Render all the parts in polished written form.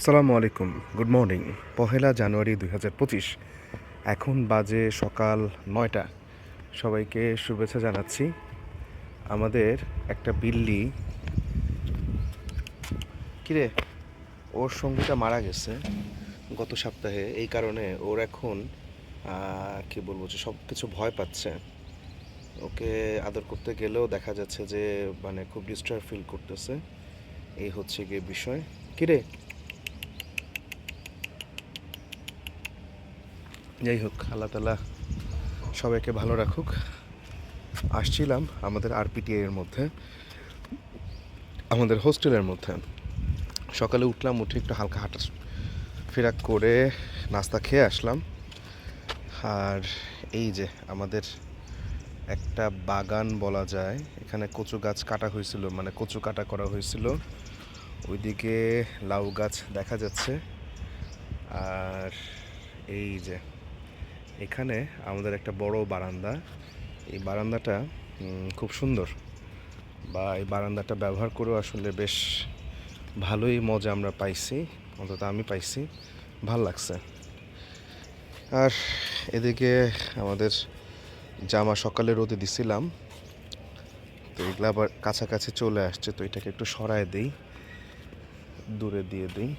আসসালামু আলাইকুম, good morning. পহেলা জানুয়ারি 2025। এখন বাজে সকাল 9টা। সবাইকে শুভেচ্ছা জানাচ্ছি। আমাদের একটা বিল্লি, কিরে, ওর সঙ্গীটা মারা গেছে গত সপ্তাহে। এই কারণে ওর এখন কি বলবো যে সব কিছু ভয় পাচ্ছে। ওকে আদর করতে গেলেও দেখা যাচ্ছে যে মানে খুব ডিস্টার্ব ফিল করতেছে। এই হচ্ছে গিয়ে বিষয়। কিরে, যাই হোক, আল্লাহ তাআলা সবাইকে ভালো রাখুক। আসছিলাম আমাদের আরপিটিআই এর মধ্যে, আমাদের হোস্টেলের মধ্যে। সকালে উঠলাম, উঠে একটু হালকা হাঁটা ফেরা করে নাস্তা খেয়ে আসলাম। আর এই যে আমাদের একটা বাগান বলা যায়, এখানে কচু গাছ কাটা হয়েছিল, মানে কচু কাটা করা হয়েছিল। ওইদিকে লাউ গাছ দেখা যাচ্ছে। আর এই যে এখানে আমাদের একটা বড় বারান্দা। এই বারান্দাটা খুব সুন্দর, বা এই বারান্দাটা ব্যবহার করেও আসলে বেশ ভালোই মজা আমরা পাইছি, অন্তত আমি পাইছি, ভাল লাগছে। আর এদিকে আমাদের জামা সকালে রোদে দিছিলাম, তো এগুলো আবার কাছাকাছি চলে আসছে, তো এটাকে একটু সরায় দিই, দূরে দিয়ে দিই।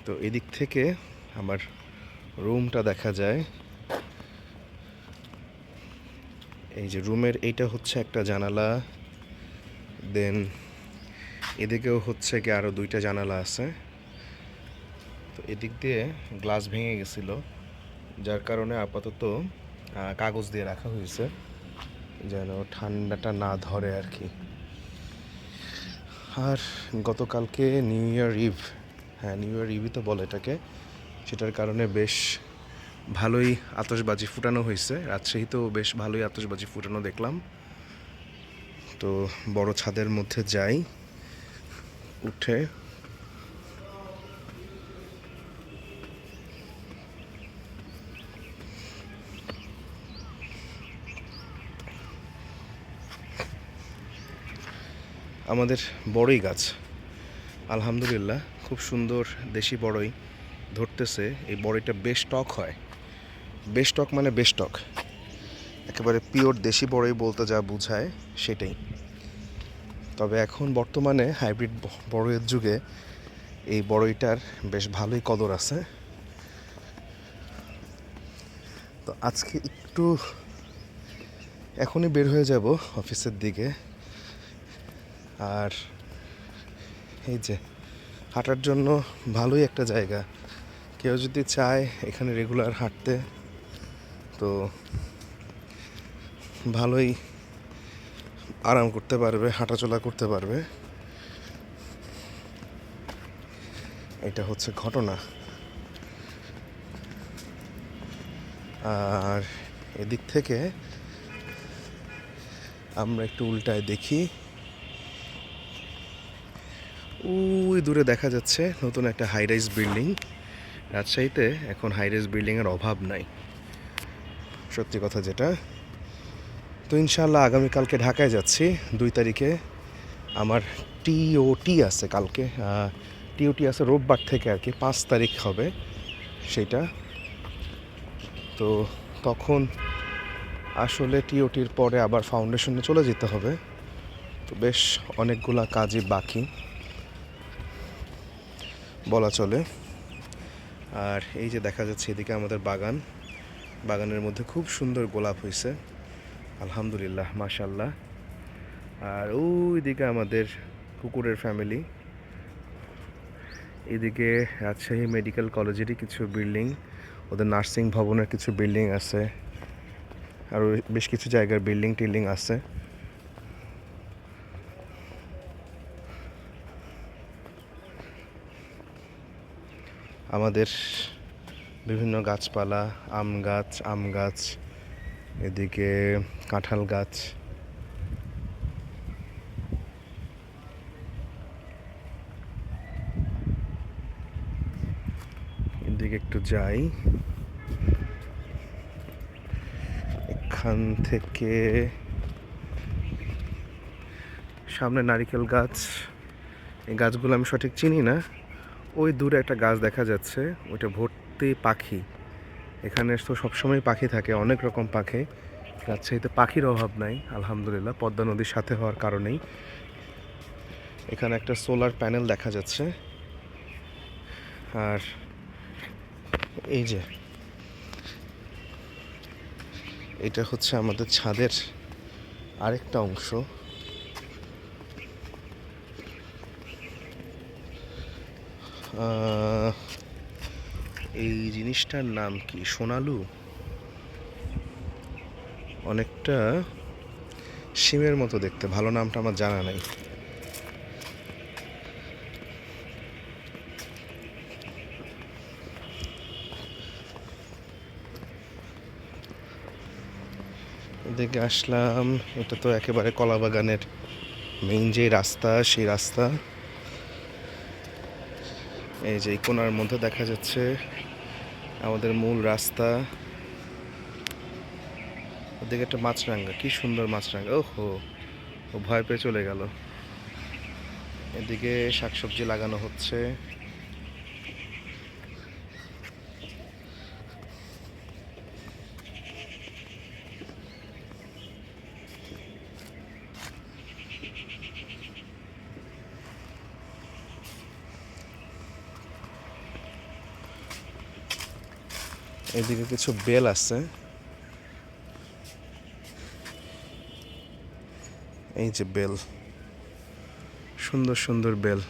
তো এদিক থেকে আমার রুমটা দেখা যায়। এই যে রুমের এইটা হচ্ছে একটা জানালা, দেন এদিকেও হচ্ছে কি আরও দুইটা জানালা আছে। তো এদিক দিয়ে গ্লাস ভেঙে গেছিলো, যার কারণে আপাতত কাগজ দিয়ে রাখা হয়েছে যেন ঠান্ডাটা না ধরে আর কি। আর গতকালকে নিউ ইয়ার ইভ, হ্যাঁ নিউ ইয়ার ইভই তো বলে এটাকে, সেটার কারণে বেশ ভালোই আতশবাজি ফুটানো হয়েছে। রাজশাহীতেও বেশ ভালোই আতশবাজি ফুটানো দেখলাম। তো বড় ছাদের মধ্যে যাই, উঠে আমাদের বড়ই গাছ আলহামদুলিল্লাহ খুব সুন্দর দেশি বড়ই ধরতেছে। এই বড়ইটা বেশ টক হয়, বেশ টক মানে বেশ টক, একেবারে পিওর দেশি বড়ই বলতে যা বোঝায় সেটাই। তবে এখন বর্তমানে হাইব্রিড বড়ইয়ের যুগে এই বড়ইটার বেশ ভালোই কদর আছে। তো আজকে একটু এখনই বের হয়ে যাব অফিসের দিকে। আর এই যে হাঁটার জন্য ভালোই একটা জায়গা, কেউ যদি চায় এখানে রেগুলার হাঁটতে তো ভালোই আরাম করতে পারবে, হাঁটাচলা করতে পারবে। এটা হচ্ছে ঘটনা। আর এদিক থেকে আমরা একটু উল্টায় দেখি, ওই দূরে দেখা যাচ্ছে নতুন একটা হাইরাইজ বিল্ডিং। রাজশাহীতে এখন হাইরাইজ বিল্ডিংয়ের অভাব নাই, সত্যি কথা যেটা। তো ইনশাআল্লাহ আগামীকালকে ঢাকায় যাচ্ছি 2 তারিখে। আমার টিওটি আছে কালকে, টিওটি আছে রোববার থেকে আর কি, 5 তারিখ হবে সেইটা। তো তখন আসলে টিওটির পরে আবার ফাউন্ডেশনে চলে যেতে হবে। তো বেশ অনেকগুলা কাজই বাকি বলা চলে। আর এই যে দেখা যাচ্ছে এদিকে আমাদের বাগান, বাগানের মধ্যে খুব সুন্দর গোলাপ হয়েছে আলহামদুলিল্লাহ, মাশাল্লাহ। আর ওই দিকে আমাদের কুকুরের ফ্যামিলি। এদিকে রাজশাহী মেডিকেল কলেজেরই কিছু বিল্ডিং, ওদের নার্সিং ভবনের কিছু বিল্ডিং আছে, আর বেশ কিছু জায়গার বিল্ডিং টিল্ডিং আছে। আমাদের বিভিন্ন গাছপালা, আম গাছ, এদিকে কাঁঠাল গাছ। এদিকে একটু যাই, এখান থেকে সামনে নারিকেল গাছ। এই গাছগুলো আমি সঠিক চিনি না, ওই দূরে একটা গাছ দেখা যাচ্ছে, ওইটা ভর্তি পাখি। এখানে তো সবসময় পাখি থাকে, অনেক রকম পাখি। রাজশাহীতে পাখির অভাব নাই আলহামদুলিল্লাহ, পদ্মা নদীর সাথে হওয়ার কারণেই। এখানে একটা সোলার প্যানেল দেখা যাচ্ছে। আর এই যে এটা হচ্ছে আমাদের ছাদের আরেকটা অংশ। এই জিনিসটার নাম কি, সোনালু? অনেকটা শিমের মতো দেখতে, ভালো নামটা আমার জানা নাই। এদিকে আসলাম, এটা তো একেবারে কলাবাগানের মেইন যে রাস্তা, সেই রাস্তা। এই যে এই কোণার মধ্যে দেখা যাচ্ছে আমাদের মূল রাস্তা। ওদিকে একটা মাছরাঙা, কি সুন্দর মাছরাঙা, ওহো, ও ভয় পেয়ে চলে গেল। এদিকে শাকসবজি লাগানো হচ্ছে। এদিকে কিছু বেল আছে, এই যে বেল, সুন্দর সুন্দর বেল।